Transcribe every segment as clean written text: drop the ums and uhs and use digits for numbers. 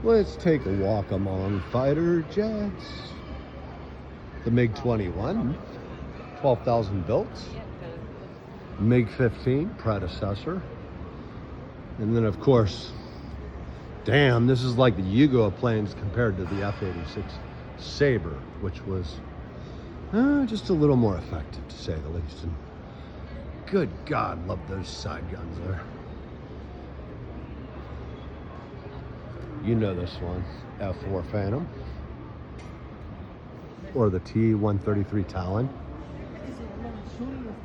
Let's take a walk among fighter jets. The MiG-21, 12,000 built. MiG-15, predecessor. And then, of course, damn, this is like the Yugo planes compared to the F-86 Sabre, which was just a little more effective, to say the least. And good God, love those side guns there. You know this one, F-4 Phantom, or the T-133 Talon,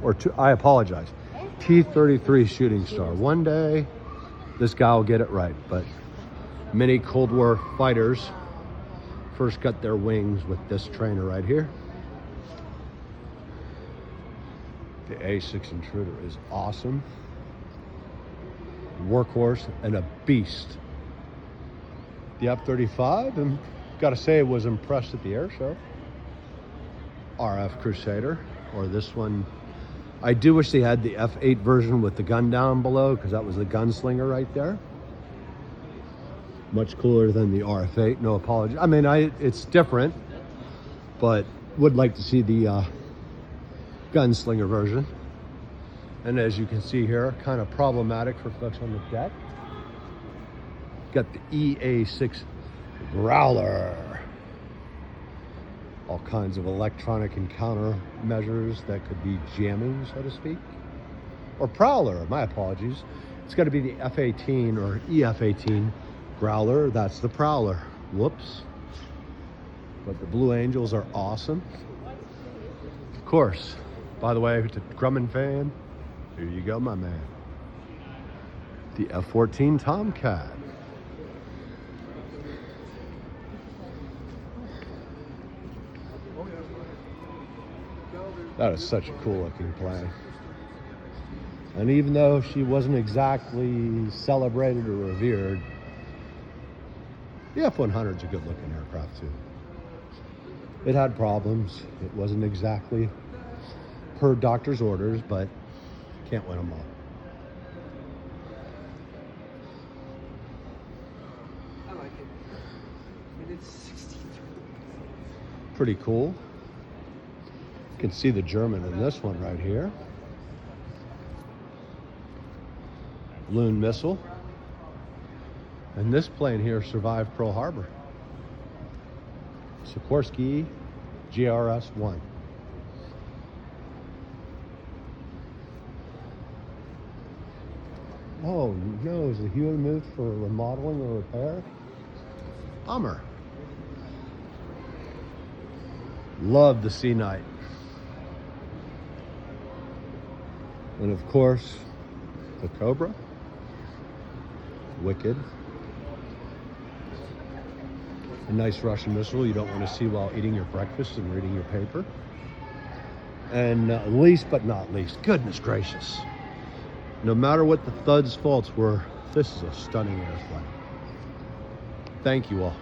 or I apologize, T-33 Shooting Star. One day, this guy will get it right, but many Cold War fighters first got their wings with this trainer right here. The A6 Intruder is awesome. Workhorse and a beast. The F-35, and gotta say, was impressed at the air show. RF Crusader, or this one. I do wish they had the F-8 version with the gun down below, because that was the gunslinger right there. Much cooler than the RF-8, no apology. I mean, it's different, but would like to see the gunslinger version. And as you can see here, kind of problematic for folks on the deck. Got the EA6 Growler. All kinds of electronic encounter measures that could be jamming, so to speak. Or Prowler, my apologies. It's got to be the F-18 or EF-18 Growler. That's the Prowler. Whoops. But the Blue Angels are awesome. Of course, by the way, to Grumman fan, here you go, my man. The F-14 Tomcat. That is such a cool looking plane. And even though she wasn't exactly celebrated or revered, the F-100 is a good looking aircraft too. It had problems. It wasn't exactly per doctor's orders, but can't win them all. I like it. And it's 63. Pretty cool. You can see the German in this one right here. Loon missile. And this plane here survived Pearl Harbor. Sikorsky GRS-1. Oh no, is the Huey moved for remodeling or repair? Bummer. Love the Sea Knight. And of course, the Cobra. Wicked. A nice Russian missile you don't want to see while eating your breakfast and reading your paper. And least but not least, goodness gracious, no matter what the thud's faults were, this is a stunning airplane. Thank you all.